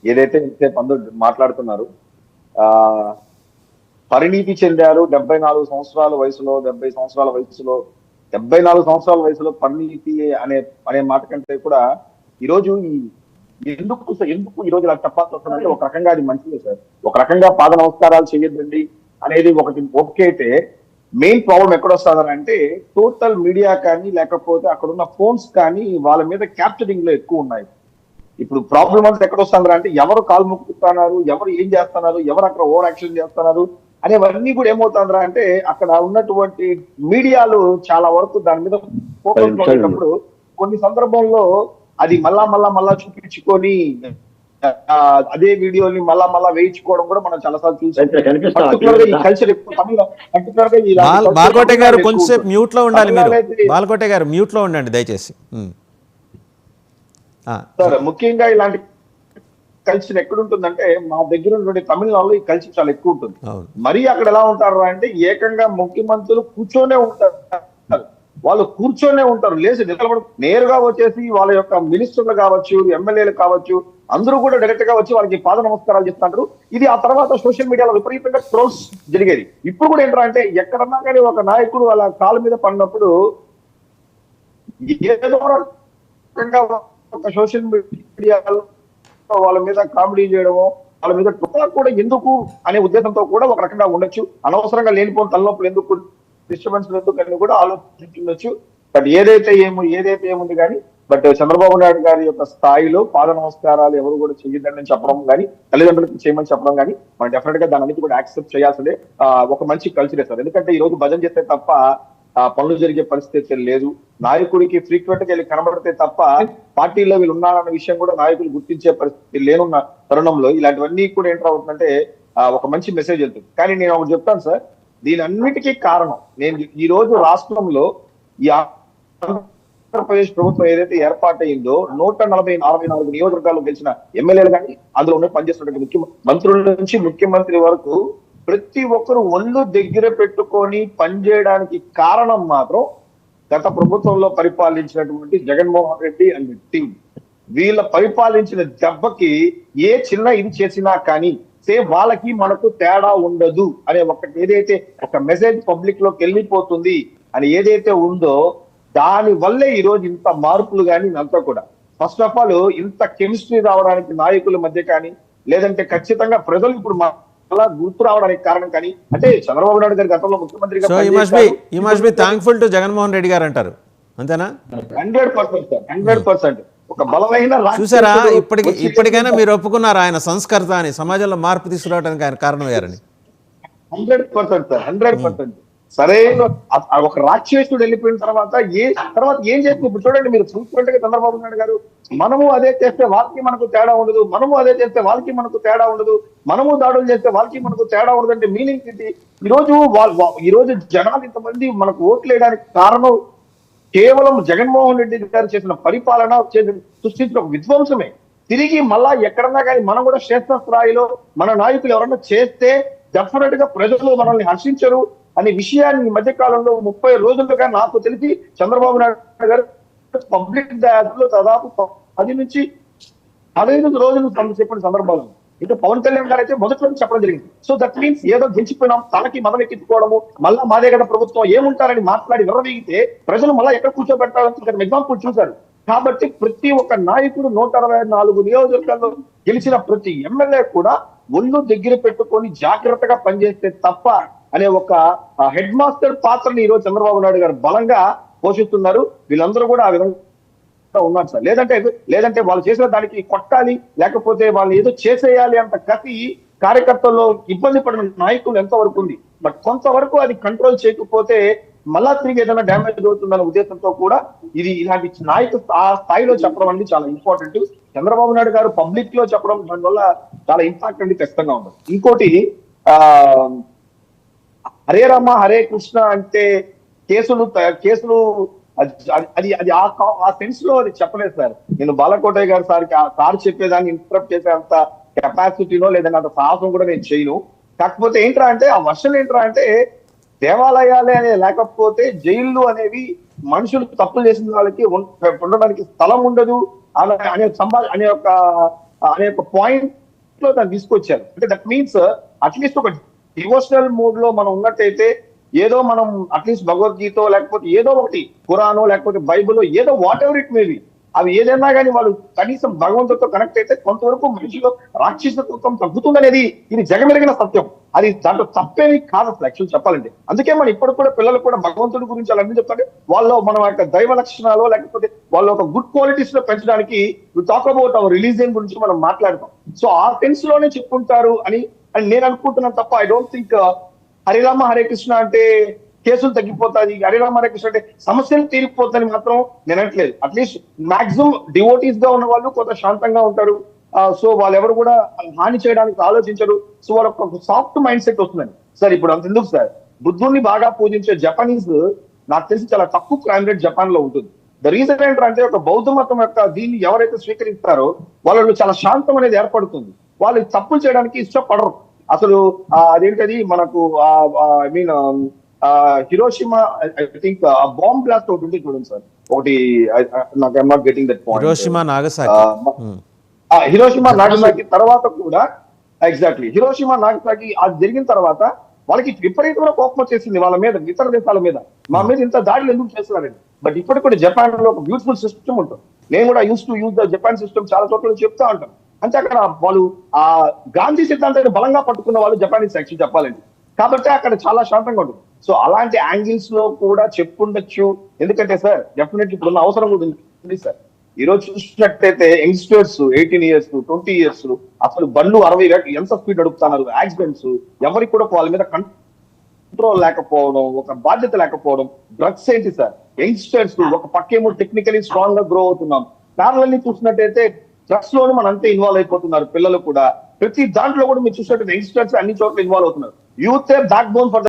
ఏదైతే ఇంతసేపు అందరూ మాట్లాడుతున్నారు, ఆ పరిణీతి చెందారు 74 సంవత్సరాల వయసులో, 70 సంవత్సరాల వయసులో, 74 సంవత్సరాల వయసులో పరిణీతి అనే అనే మాట కంటే కూడా ఈరోజు ఎందుకు ఈ రోజు ఇలా చెప్పాల్సి వస్తుందంటే, ఒక రకంగా అది మంచిదే సార్. ఒక రకంగా పాద నమస్కారాలు చేయొద్దండి అనేది ఒకటి ఓకే అయితే, మెయిన్ ప్రాబ్లం ఎక్కడొస్తుందని అంటే టోటల్ మీడియా కానీ లేకపోతే అక్కడ ఉన్న ఫోన్స్ కానీ వాళ్ళ మీద క్యాప్చరింగ్ లో ఎక్కువ ఉన్నాయి. ఇప్పుడు ప్రాబ్లం అంతా ఎక్కడ వస్తున్నారు అంటే, ఎవరు కాలు మొక్కుతున్నారు, ఎవరు ఏం చేస్తున్నారు, ఎవరు అక్కడ ఓవర్ యాక్షన్ చేస్తున్నారు అనేవన్నీ కూడా ఏమవుతుందిరా అంటే, అక్కడ ఉన్నటువంటి మీడియాలు చాలా వరకు దాని మీద ఫోకస్ పెట్టినప్పుడు కొన్ని సందర్భంలో అది మళ్ళా చూపించుకొని అదే వీడియోని మళ్ళా వేయించుకోవడం కూడా మనం చాలాసార్లు చూసాం. పర్టికులర్ గా ఈ కల్చర్ ఎక్కువ తమిళ, పర్టికులర్ గా బాలకోట గారు కొంచెంసేపు మ్యూట్ లో ఉండాలి. మీరు బాలకోట గారు మ్యూట్ లో ఉండండి దయచేసి. సార్, ముఖ్యంగా ఇలాంటి కల్చర్ ఎక్కడుంటుందంటే, మా దగ్గర ఉన్నటువంటి తమిళనాడులో ఈ కల్చర్ చాలా ఎక్కువ ఉంటుంది. మరి అక్కడ ఎలా ఉంటారు అంటే, ఏకంగా ముఖ్యమంత్రులు కూర్చొనే ఉంటారు, వాళ్ళు కూర్చొనే ఉంటారు, లేచి నిలబడి నేరుగా వచ్చేసి వాళ్ళ యొక్క మినిస్టర్లు కావచ్చు, ఎమ్మెల్యేలు కావచ్చు, అందరూ కూడా డైరెక్ట్ గా వచ్చి వాళ్ళకి పాద నమస్కారాలు చేస్తుంటారు. ఇది ఆ తర్వాత సోషల్ మీడియాలో విపరీతంగా ట్రోల్స్ జరిగేది. ఇప్పుడు కూడా ఏంటంటే అంటే, ఎక్కడన్నా కానీ ఒక నాయకుడు అలా కాళ్ళ మీద పడినప్పుడు ఏదో రకంగా ఒక సోషల్ మీడియాలో వాళ్ళ మీద కామెడీ చేయడము, వాళ్ళ మీద కూడా ఎందుకు అనే ఉద్దేశంతో కూడా ఒక రకంగా ఉండొచ్చు. అనవసరంగా లేనిపోయిన తలనొప్పులు ఎందుకు, డిస్టర్బెన్స్ ఎందుకు అని కూడా ఆలోచించవచ్చు. బట్ ఏదైతే ఏముంది కానీ, బట్ చంద్రబాబు నాయుడు గారి యొక్క స్థాయిలో పాద నమస్కారాలు ఎవరు కూడా చేయొద్దని చెప్పడం కానీ, తల్లిదండ్రులకు చేయమని చెప్పడం కానీ, మనం డెఫినెట్ గా దాని అన్నిటి కూడా యాక్సెప్ట్ చేయాల్సిందే. ఒక మంచి కల్చరే సార్. ఎందుకంటే ఈ రోజు భజన చేస్తే తప్ప పనులు జరిగే పరిస్థితి లేదు. నాయకుడికి ఫ్రీక్వెంట్ గా వెళ్ళి కనబడితే తప్ప పార్టీలో వీళ్ళు ఉన్నారన్న విషయం కూడా నాయకులు గుర్తించే పరిస్థితి లేనున్న తరుణంలో ఇలాంటివన్నీ కూడా ఏంటవుతుందంటే ఒక మంచి మెసేజ్ వెళ్తుంది. కానీ నేను ఒకటి చెప్తాను సార్, దీని అన్నిటికీ కారణం, నేను ఈ రోజు రాష్ట్రంలో ఈ ఆంధ్రప్రదేశ్ ప్రభుత్వం ఏదైతే ఏర్పాటైందో 144 నియోజకవర్గాల్లో గెలిచిన ఎమ్మెల్యేలు కానీ, అందులో ఉన్న పనిచేస్తున్నటువంటి మంత్రుల నుంచి ముఖ్యమంత్రి వరకు ప్రతి ఒక్కరు ఒళ్ళు దగ్గర పెట్టుకొని పనిచేయడానికి కారణం మాత్రం గత ప్రభుత్వంలో పరిపాలించినటువంటి జగన్మోహన్ రెడ్డి అండ్ టీం. వీళ్ళ పరిపాలించిన దెబ్బకి ఏ చిన్న ఇది చేసినా కానీ వాళ్ళకి మనకు తేడా ఉండదు అనే ఒకటి ఏదైతే ఒక మెసేజ్ పబ్లిక్ లోకి వెళ్ళిపోతుంది అని ఏదైతే ఉందో, దాని వల్లే ఈ రోజు ఇంత మార్పులు కానీ ఇదంతా కూడా. ఫస్ట్ ఆఫ్ ఆల్ ఇంత కెమిస్ట్రీ రావడానికి నాయకుల మధ్య కానీ, లేదంటే ఖచ్చితంగా ప్రజలు ఇప్పుడు అలా గుర్తు రావడానికి కారణం కానీ, అంటే చంద్రబాబు నాయుడు గారి గతంలో ముఖ్యమంత్రిగా థాంక్ఫుల్ టు జగన్మోహన్ రెడ్డి గారు అంటారు, అంతేనా? 100% సార్, 100%. ఒక బలమైన చూసారా, ఇప్పటికైనా మీరు ఒప్పుకున్నారు ఆయన సంస్కర్త అని, సమాజంలో మార్పు తీసుకురావడానికి ఆయన కారణమయ్యారని. 100% సార్, 100%. సరైన ఒక రాక్షసుడు వెళ్ళిపోయిన తర్వాత ఏం చేస్తుంది ఇప్పుడు చూడండి మీరు చూసుకుంటే, చంద్రబాబు నాయుడు గారు మనము అదే చేస్తే వాళ్ళకి మనకు తేడా ఉండదు, మనము అదే చేస్తే వాళ్ళకి మనకు తేడా ఉండదు, మనము దాడులు చేస్తే వాళ్ళకి మనకు తేడా ఉండదు అంటే మీనింగ్ ఇది. ఈ రోజు జనాలు ఇంతమంది మనకు ఓట్లు వేయడానికి కారణం కేవలం జగన్మోహన్ రెడ్డి గారు చేసిన పరిపాలన సృష్టించిన ఒక విధ్వంసమే. తిరిగి మళ్ళా ఎక్కడన్నా కానీ మనం కూడా శ్రేష్ఠ స్థాయిలో మన నాయకులు ఎవరన్నా చేస్తే డెఫినెట్ గా ప్రజలు మనల్ని హర్షించరు అనే విషయాన్ని ఈ మధ్య కాలంలో 30 రోజులుగా నాకు తెలిసి చంద్రబాబు నాయుడు గారు పబ్లిక్ దాదాపు 10 నుంచి 15 రోజులు చెప్పిన సందర్భాలు. ఇంకా పవన్ కళ్యాణ్ గారు అయితే మొదటి నుంచి చెప్పడం జరిగింది. సో దట్ మీన్స్ ఏదో గెలిచిపోయినాం, తనకి మదం ఎక్కించుకోవడము, మళ్ళా మాదే గడ ప్రభుత్వం ఏముంటారని మాట్లాడి విర్రవీగితే ప్రజలు మళ్ళీ ఎక్కడ కూర్చోబెట్టాలని ఎగ్జాంపుల్ చూశారు. కాబట్టి ప్రతి ఒక్క నాయకుడు 164 నియోజకవర్గాల్లో గెలిచిన ప్రతి ఎమ్మెల్యే కూడా ఒళ్ళు దగ్గర పెట్టుకొని జాగ్రత్తగా పనిచేస్తే తప్ప అనే ఒక హెడ్ మాస్టర్ పాత్రని ఈరోజు చంద్రబాబు నాయుడు గారు బలంగా పోషిస్తున్నారు. వీళ్ళందరూ కూడా ఆ విధంగా ఉన్నారు సార్. లేదంటే వాళ్ళు చేసిన దానికి కొట్టాలి, లేకపోతే వాళ్ళు ఏదో చేసేయాలి అంత కసి కార్యకర్తల్లో ఇబ్బంది పడిన నాయకులు ఎంతవరకు ఉంది. బట్ కొంతవరకు అది కంట్రోల్ చేయకపోతే మళ్ళా తిరిగి ఏదైనా డ్యామేజ్ అవుతుందన్న ఉద్దేశంతో కూడా ఇది ఇలాంటి నాయకులు ఆ స్థాయిలో చెప్పడం అనేది చాలా ఇంపార్టెంట్. చంద్రబాబు నాయుడు గారు పబ్లిక్ లో చెప్పడం దానివల్ల చాలా ఇంపాక్ట్ అనేది ఖచ్చితంగా ఉండదు. ఇంకోటి హరే రామ హరే కృష్ణ అంటే కేసులు అది ఆ సెన్స్ లో అది చెప్పలేదు సార్. నేను బాలకోటయ్య గారు సార్ చెప్పేదాన్ని ఇంటరప్ట్ చేసే అంత కెపాసిటీనో లేదంటే అంత సాహసం కూడా నేను చేయను. కాకపోతే ఏంట్రా అంటే ఆ వర్షన్ ఏంట్రా అంటే దేవాలయాలే అనే లేకపోతే జైళ్ళు అనేవి మనుషులు తప్పులు చేసిన వాళ్ళకి ఉండడానికి స్థలం ఉండదు అనే ఒక అనే ఒక పాయింట్ లో దాన్ని తీసుకొచ్చారు. అంటే దట్ మీన్స్ అట్లీస్ట్ ఒక డివోషనల్ మూడ్ లో మనం ఉన్నట్టయితే ఏదో మనం అట్లీస్ట్ భగవద్గీత లేకపోతే ఏదో ఒకటి ఖురానో లేకపోతే బైబిల్ ఏదో వాట్ ఎవర్ ఇట్ మేబీ అవి ఏదైనా కానీ వాళ్ళు కనీసం భగవంతుడితో కనెక్ట్ అయితే కొంతవరకు మనిషిలో రాక్షసత్వం తగ్గుతుందనేది ఇది జగమెరిగిన సత్యం. అది దాంట్లో తప్పేమి కాదు అసలు యాక్చువల్ చెప్పాలంటే. అందుకే మనం ఇప్పుడు కూడా పిల్లలు కూడా భగవంతుడి గురించి అలా అన్ని చెప్తాంటే వాళ్ళు మన యొక్క దైవ లక్షణాలు లేకపోతే వాళ్ళ ఒక గుడ్ క్వాలిటీస్ లో పెంచడానికి టాక్ అబౌట్ అవర్ రిలీజియన్ గురించి మనం మాట్లాడతాం. సో ఆ సెన్స్ లోనే చెప్పుకుంటారు అని నేను అనుకుంటున్నాను తప్ప I don't think Harirama Hare Krishna అంటే కేసులు తగ్గిపోతాయి, హరిరామ హరే కృష్ణ అంటే సమస్యలు తీరిపోతాయని మాత్రం నేను అనట్లేదు. అట్లీస్ట్ మాక్సిమం డివోటీస్ గా ఉన్న వాళ్ళు కొంత శాంతంగా ఉంటారు. సో వాళ్ళు ఎవరు కూడా హాని చేయడానికి ఆలోచించరు. సో వాళ్ళకి ఒక సాఫ్ట్ మైండ్ సెట్ వస్తుందండి. సార్ ఇప్పుడు అంత ఎందుకు సార్, బుద్ధుడిని బాగా పూజించే జపానీస్ నాకు తెలిసి చాలా తక్కువ క్రైమ్ రేట్ జపాన్ లో ఉంటుంది. ద రీజన్ ఏంటంటే ఒక బౌద్ధ మతం యొక్క దీన్ని ఎవరైతే స్వీకరిస్తారో వాళ్ళలో చాలా శాంతం అనేది ఏర్పడుతుంది. వాళ్ళు తప్పులు చేయడానికి ఇష్టపడరు అసలు. అదేంటది మనకు I mean Hiroshima I think ఆ బాంబ్ బ్లాస్ట్ ఒకటి ఉంటుంది చూడండి సార్, ఒకటి నాకు I'm not getting that point. Hiroshima Nagasaki Hiroshima Nagasaki తర్వాత కూడా ఎగ్జాక్ట్లీ హిరోషిమా నాగసాకి అది జరిగిన తర్వాత వాళ్ళకి విపరీతమైన కోపం వచ్చేసింది వాళ్ళ మీద, ఇతర దేశాల మీద. మా మీద ఇంత దాడులు ఎందుకు చేస్తున్నారండి. బట్ ఇప్పటికి కూడా జపాన్ లో ఒక బ్యూటిఫుల్ సిస్టమ్ ఉంటుంది. నేను కూడా యూస్ ద జపాన్ సిస్టమ్ చాలా చోట్ల చెప్తా ఉంటాను. అంటే అక్కడ వాళ్ళు ఆ గాంధీ సిద్ధాంతాన్ని బలంగా పట్టుకున్న వాళ్ళు జపానీస్ యాక్చువల్ చెప్పాలండి. కాబట్టి అక్కడ చాలా శాంతంగా ఉంటుంది. సో అలాంటి యాంగిల్స్ లో కూడా చెప్పుండొచ్చు. ఎందుకంటే సార్ డెఫినెట్లీ ఇప్పుడున్న అవసరం కూడా ఉంది సార్. ఈ రోజు చూసినట్టయితే యంగ్స్టర్స్ 18 years 20 years అసలు బండ్లు 60 ఎంత స్పీడ్ నడుపుతున్నారు, యాక్సిడెంట్స్, ఎవరికి కూడా వాళ్ళ మీద కంట్రోల్ లేకపోవడం, ఒక బాధ్యత లేకపోవడం, డ్రగ్స్ ఏంటి సార్, యంగ్స్టర్స్ ఒక పక్కేమో టెక్నికలీ స్ట్రాంగ్ గా గ్రో అవుతున్నాం. ప్యారలల్లీ చూసినట్టయితే డ్రగ్స్ లోను మన అంతే ఇన్వాల్వ్ అయిపోతున్నారు పిల్లలు కూడా. ప్రతి దాంట్లో కూడా మీరు చూసినట్టు యంగ్స్టర్స్ అన్ని చోట్ల ఇన్వాల్వ్ అవుతున్నారు. Youth back bone for